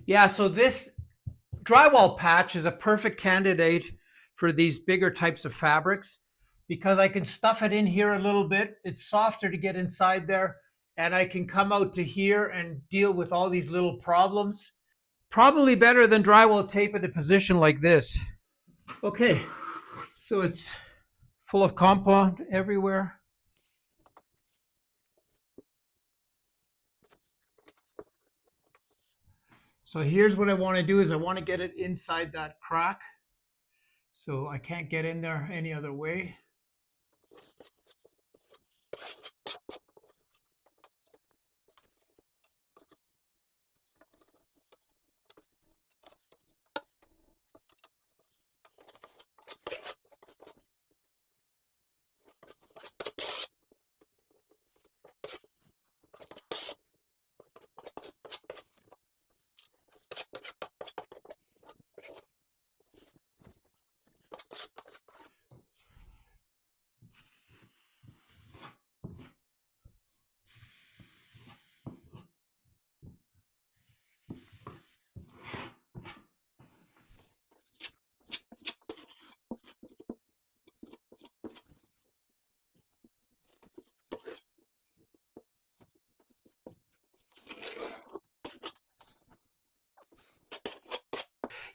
Yeah, so this drywall patch is a perfect candidate for these bigger types of fabrics because I can stuff it in here a little bit. It's softer to get inside there, and I can come out to here and deal with all these little problems. Probably better than drywall tape in a position like this. Okay, so it's full of compound everywhere. So here's what I want to do is I want to get it inside that crack. So I can't get in there any other way.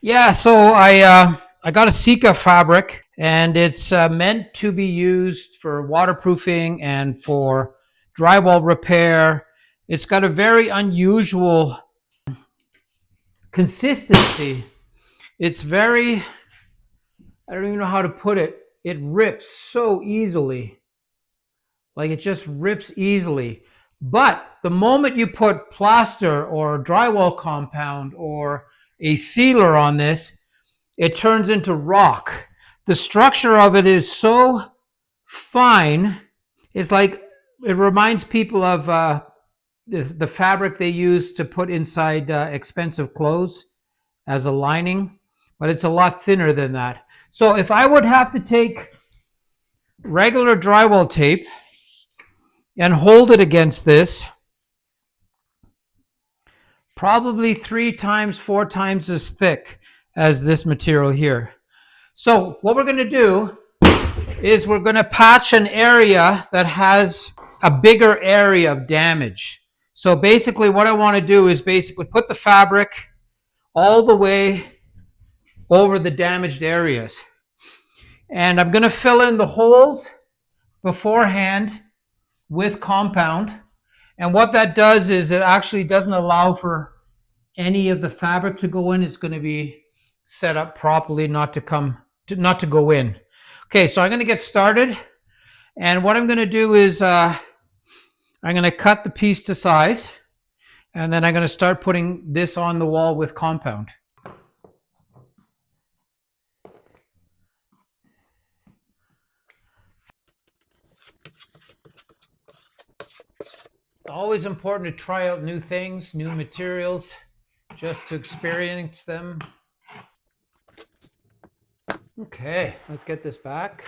Yeah, so I got a Sika fabric, and it's meant to be used for waterproofing and for drywall repair. It's got a very unusual consistency. It's very, I don't even know how to put it. It rips so easily. Like it just rips easily. But the moment you put plaster or drywall compound or a sealer on this, it turns into rock. The structure of it is so fine. It's like it reminds people of the fabric they use to put inside expensive clothes as a lining, but it's a lot thinner than that. So if I would have to take regular drywall tape and hold it against this, probably 3 times, 4 times as thick as this material here. So what we're going to do is we're going to patch an area that has a bigger area of damage. So basically what I want to do is basically put the fabric all the way over the damaged areas. And I'm going to fill in the holes beforehand with compound. And what that does is it actually doesn't allow for any of the fabric to go in. It's going to be set up properly not to go in. Okay, so I'm going to get started. And what I'm going to do is I'm going to cut the piece to size, and then I'm going to start putting this on the wall with compound. It's always important to try out new things, new materials, just to experience them. Okay, let's get this back.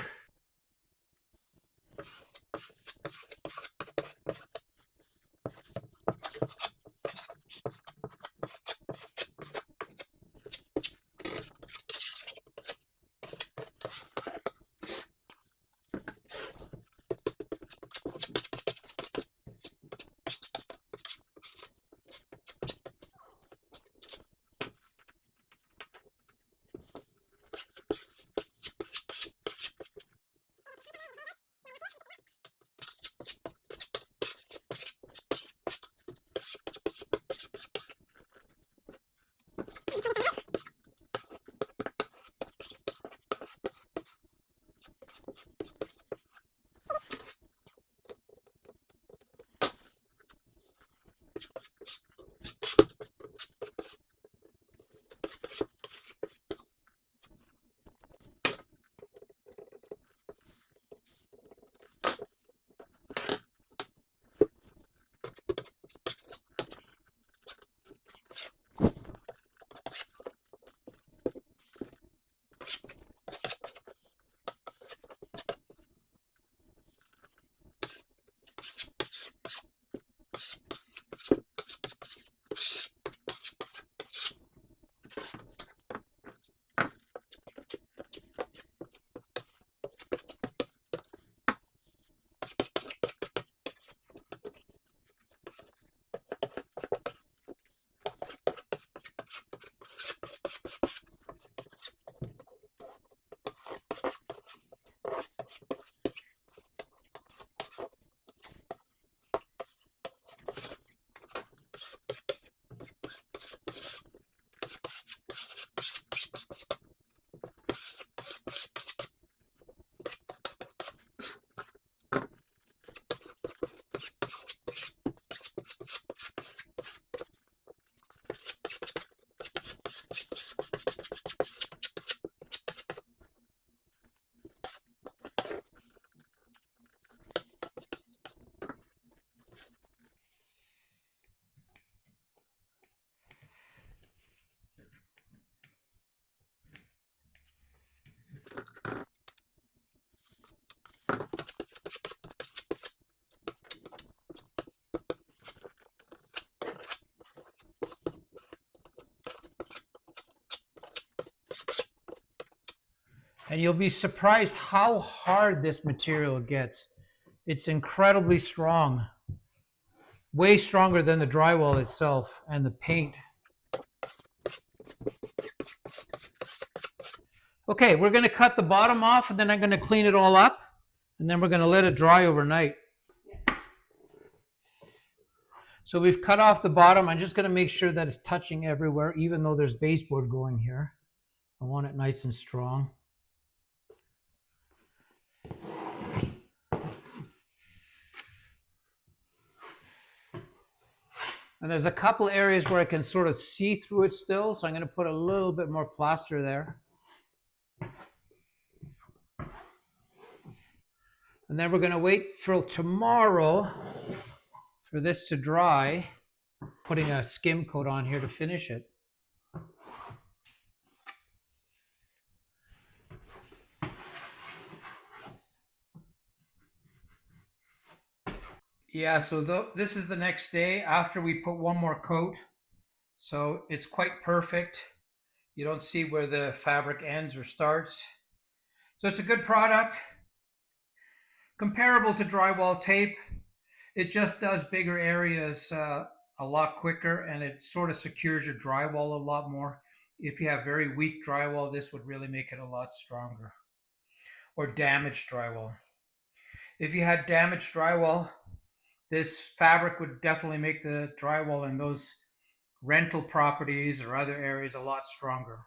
And you'll be surprised how hard this material gets. It's incredibly strong, way stronger than the drywall itself and the paint. Okay, we're going to cut the bottom off and then I'm going to clean it all up and then we're going to let it dry overnight. So we've cut off the bottom. I'm just going to make sure that it's touching everywhere, even though there's baseboard going here. I want it nice and strong. And there's a couple areas where I can sort of see through it still, so I'm going to put a little bit more plaster there. And then we're going to wait till tomorrow for this to dry, putting a skim coat on here to finish it. Yeah, so this is the next day after we put one more coat. So it's quite perfect. You don't see where the fabric ends or starts. So it's a good product. Comparable to drywall tape. It just does bigger areas a lot quicker, and it sort of secures your drywall a lot more. If you have very weak drywall, this would really make it a lot stronger. Or damaged drywall. If you had damaged drywall, this fabric would definitely make the drywall in those rental properties or other areas a lot stronger.